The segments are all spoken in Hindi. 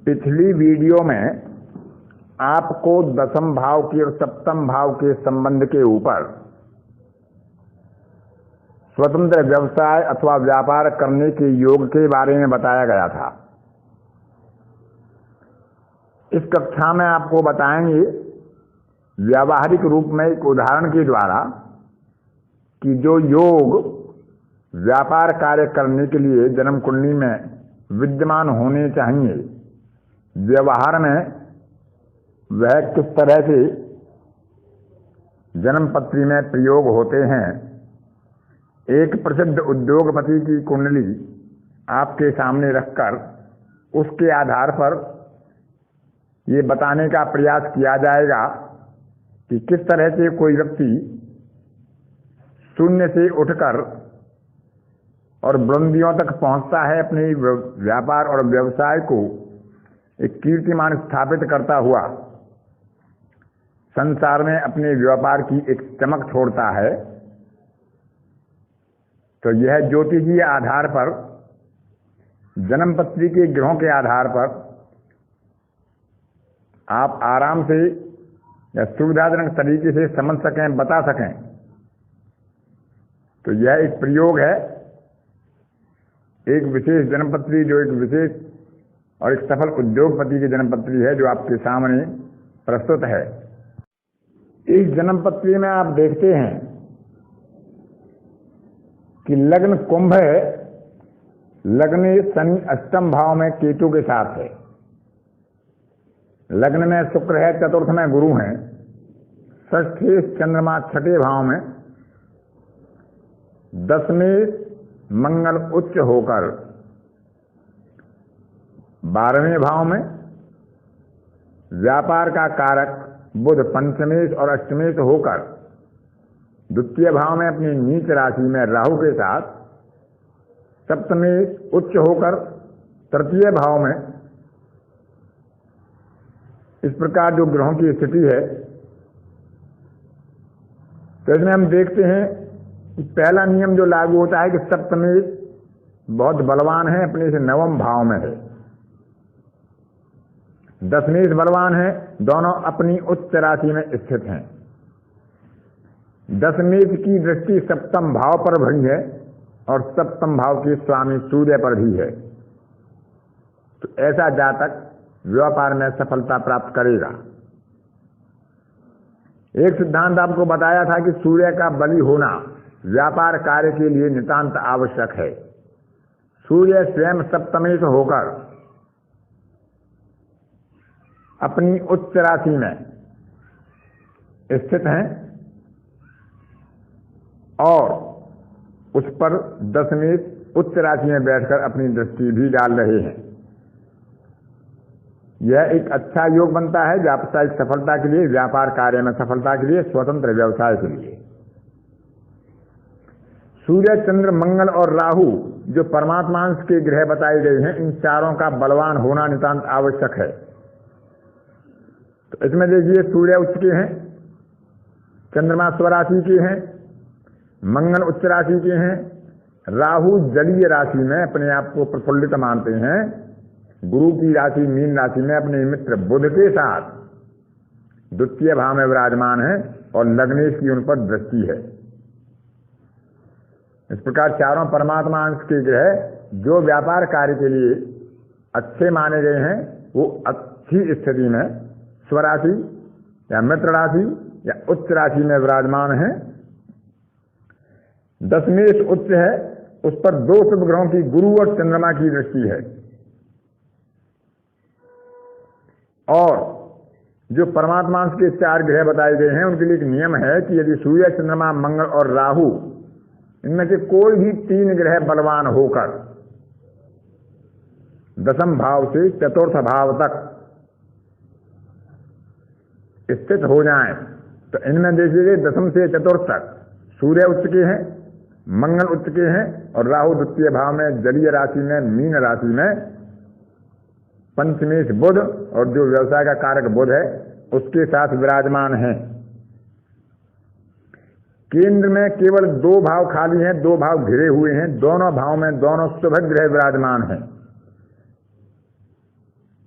पिछली वीडियो में आपको दसम भाव के और सप्तम भाव के संबंध के ऊपर स्वतंत्र व्यवसाय अथवा व्यापार करने के योग के बारे में बताया गया था। इस कक्षा में आपको बताएंगे व्यावहारिक रूप में एक उदाहरण के द्वारा कि जो योग व्यापार कार्य करने के लिए जन्म कुंडली में विद्यमान होने चाहिए, व्यवहार में वह किस तरह से जन्म पत्री में प्रयोग होते हैं। एक प्रसिद्ध उद्योगपति की कुंडली आपके सामने रखकर उसके आधार पर ये बताने का प्रयास किया जाएगा कि किस तरह से कोई व्यक्ति शून्य से उठकर और बुलंदियों तक पहुंचता है, अपने व्यापार और व्यवसाय को एक कीर्तिमान स्थापित करता हुआ संसार में अपने व्यापार की एक चमक छोड़ता है। तो यह ज्योतिषीय आधार पर, जन्म पत्री के ग्रहों के आधार पर आप आराम से या सुविधाजनक तरीके से समझ सकें, बता सकें। तो यह एक प्रयोग है, एक विशेष जन्मपत्री जो एक विशेष और एक सफल उद्योगपति की जन्मपत्री है, जो आपके सामने प्रस्तुत है। इस जन्मपत्री में आप देखते हैं कि लग्न कुंभ है, लग्न शनि अष्टम भाव में केतु के साथ है, लग्न में शुक्र है, चतुर्थ में गुरु है, षष्ठे चंद्रमा छठे भाव में, दसवें मंगल उच्च होकर 12वें भाव में, व्यापार का कारक बुध पंचमेश और अष्टमेश होकर द्वितीय भाव में अपनी नीच राशि में राहु के साथ, सप्तमेश उच्च होकर तृतीय भाव में। इस प्रकार जो ग्रहों की स्थिति है, तो इसमें हम देखते हैं कि पहला नियम जो लागू होता है कि सप्तमेश बहुत बलवान है, अपने से नवम भाव में है, दसमेश बलवान है, दोनों अपनी उच्च राशि में स्थित हैं। दसमेश की दृष्टि सप्तम भाव पर भी है और सप्तम भाव के स्वामी सूर्य पर भी है। तो ऐसा जातक व्यापार में सफलता प्राप्त करेगा। एक सिद्धांत आपको बताया था कि सूर्य का बलि होना व्यापार कार्य के लिए नितांत आवश्यक है। सूर्य स्वयं सप्तमेश होकर अपनी उच्च राशि में स्थित हैं और उस पर दसमेश उच्च राशि में बैठकर अपनी दृष्टि भी डाल रहे हैं। यह एक अच्छा योग बनता है व्यावसायिक सफलता के लिए, व्यापार कार्य में सफलता के लिए, स्वतंत्र व्यवसाय के लिए। सूर्य, चंद्र, मंगल और राहु जो परमात्मांश के ग्रह बताए गए हैं, इन चारों का बलवान होना नितांत आवश्यक है। तो इसमें देखिए, सूर्य उच्च के हैं, चंद्रमा स्वराशि के हैं, मंगल उच्च राशि के हैं, राहु जलीय राशि में अपने आप को प्रफुल्लित मानते हैं, गुरु की राशि मीन राशि में अपने मित्र बुध के साथ द्वितीय भाव में विराजमान है और लग्नेश की उन पर दृष्टि है। इस प्रकार चारों परमात्मा अंश के ग्रह जो व्यापार कार्य के लिए अच्छे माने गए हैं, वो अच्छी स्थिति में स्वराशि या मित्र राशि या उच्च राशि में विराजमान है। दसमेश उच्च है, उस पर दो शुभ ग्रहों की, गुरु और चंद्रमा की दृष्टि है। और जो परमात्मा के चार ग्रह बताए गए हैं, उनके लिए एक नियम है कि यदि सूर्य, चंद्रमा, मंगल और राहु इनमें से कोई भी तीन ग्रह बलवान होकर दसम भाव से चतुर्थ भाव तक स्थित हो जाएं, तो इनमें देखिए दसम से चतुर्थ तक सूर्य उच्च के हैं, मंगल उच्च के हैं और राहु द्वितीय भाव में जलीय राशि में मीन राशि में, पंचमेश बुध और जो व्यवसाय का कारक बुध है उसके साथ विराजमान है। केंद्र में केवल दो भाव खाली हैं, दो भाव घिरे हुए हैं, दोनों भाव में दोनों शुभ ग्रह विराजमान हैं।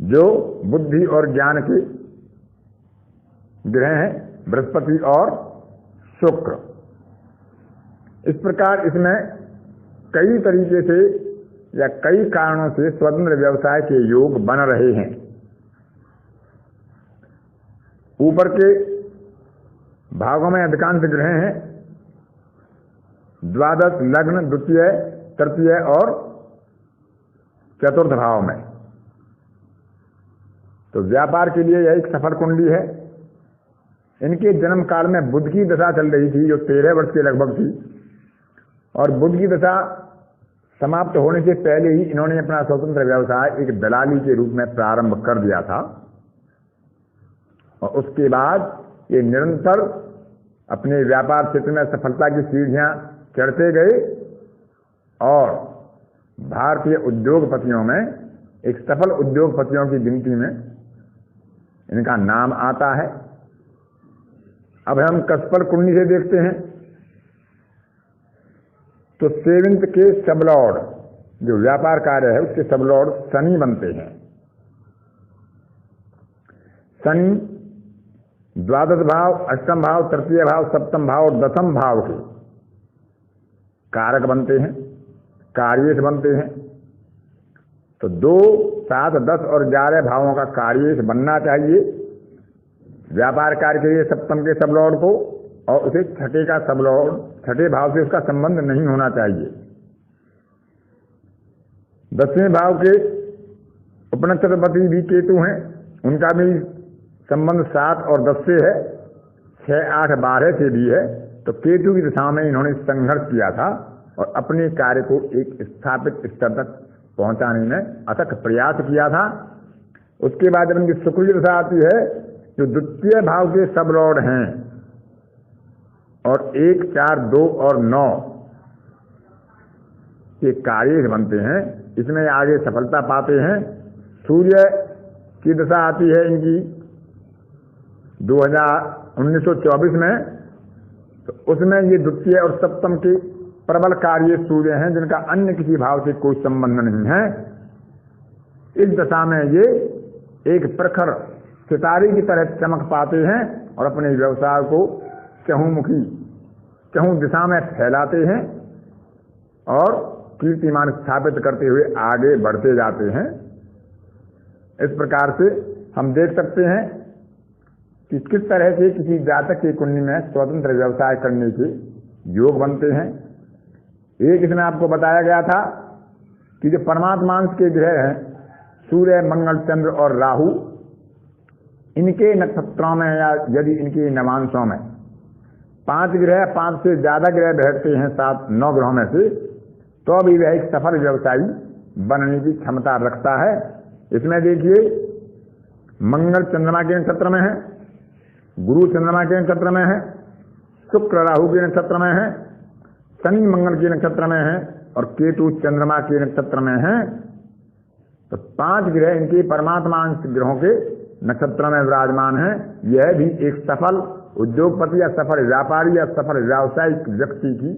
जो बुद्धि और ज्ञान के ग्रह हैं, बृहस्पति और शुक्र। इस प्रकार इसमें कई तरीके से या कई कारणों से स्वतंत्र व्यवसाय के योग बन रहे हैं। ऊपर के भागों में अधिकांश ग्रह हैं द्वादश, लग्न, द्वितीय, तृतीय और चतुर्थ भाव में। तो व्यापार के लिए यह एक सफल कुंडली है। इनके जन्म काल में बुध की दशा चल रही थी, जो 13 वर्ष के लगभग थी, और बुध की दशा समाप्त होने से पहले ही इन्होंने अपना स्वतंत्र व्यवसाय एक दलाली के रूप में प्रारंभ कर दिया था। और उसके बाद ये निरंतर अपने व्यापार क्षेत्र में सफलता की सीढ़ियां चढ़ते गए और भारतीय उद्योगपतियों में एक सफल उद्योगपतियों की गिनती में इनका नाम आता है। अब हम कसपर कुंडली से देखते हैं तो सेवंत के सबलॉर्ड, जो व्यापार कार्य है उसके सबलॉर्ड शनि बनते हैं। शनि द्वादश भाव, अष्टम भाव, तृतीय भाव, सप्तम भाव और दसम भाव के कारक बनते हैं, कार्येश बनते हैं। तो 2, 7, 10 और 11 भावों का कार्येश बनना चाहिए व्यापार कार्य के लिए सप्तम के सबलॉर्ड को, और उसे छठे का सबलॉर्ड, छठे भाव से उसका संबंध नहीं होना चाहिए। 10वें भाव के उपनक्षत्रपति भी केतु हैं, उनका भी संबंध 7 और 10 से है, 6, 8, 12 से भी है। तो केतु की दिशा में इन्होंने संघर्ष किया था और अपने कार्य को एक स्थापित स्तर तक पहुंचाने में अथक प्रयास किया था। उसके बाद जब इनकी शुक्र की दशा आती है, जो द्वितीय भाव के सबलॉर्ड हैं और 1, 4, 2 और 9 के कार्य बनते हैं, इसमें आगे सफलता पाते हैं। सूर्य की दशा आती है इनकी 1924 में, तो उसमें ये द्वितीय और सप्तम के प्रबल कार्य सूर्य हैं, जिनका अन्य किसी भाव से कोई संबंध नहीं है। इस दशा में ये एक प्रखर सितारे की तरह चमक पाते हैं और अपने व्यवसाय को चहुमुखी, चहुं दिशा में फैलाते हैं और कीर्तिमान स्थापित करते हुए आगे बढ़ते जाते हैं। इस प्रकार से हम देख सकते हैं कि किस तरह से किसी जातक की कुंडली में स्वतंत्र व्यवसाय करने के योग बनते हैं। एक इसमें आपको बताया गया था कि जो परमात्मांश के ग्रह हैं सूर्य, मंगल, चंद्र और राहु, इनके नक्षत्रों में या यदि इनके नवांशों में 5 ग्रह, 5 से ज्यादा ग्रह बैठते हैं 7, 9 ग्रहों में से, तो भी वह एक सफल व्यवसायी बनने की क्षमता रखता है। इसमें देखिए मंगल चंद्रमा के नक्षत्र में है, गुरु चंद्रमा के नक्षत्र में है, शुक्र राहु के नक्षत्र में है, शनि मंगल के नक्षत्र में है और केतु चंद्रमा के नक्षत्र में है। तो 5 ग्रह इनके परमात्मांश ग्रहों के नक्षत्र में विराजमान है। यह भी एक सफल उद्योगपति या सफल व्यापारी या सफल व्यावसायिक व्यक्ति की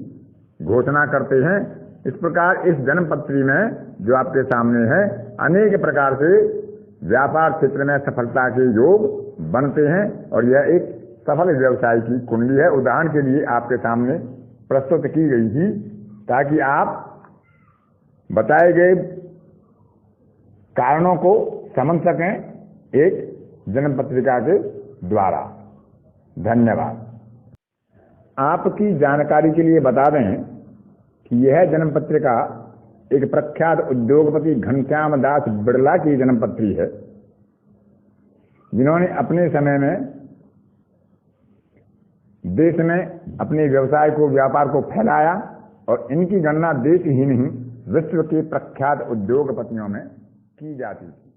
घोषणा करते हैं। इस प्रकार इस जन्मपत्री में जो आपके सामने है अनेक प्रकार से व्यापार क्षेत्र में सफलता के योग बनते हैं और यह एक सफल व्यवसाय की कुंडली है। उदाहरण के लिए आपके सामने प्रस्तुत की गई थी ताकि आप बताए गए कारणों को समझ सकें एक जन्म पत्रिका के द्वारा। धन्यवाद। आपकी जानकारी के लिए बता दें कि यह जन्म पत्रिका एक प्रख्यात उद्योगपति घनश्याम दास बिड़ला की जन्म पत्री है, जिन्होंने अपने समय में देश में अपने व्यवसाय को, व्यापार को फैलाया और इनकी गणना देश ही नहीं विश्व के प्रख्यात उद्योगपतियों में की जाती थी।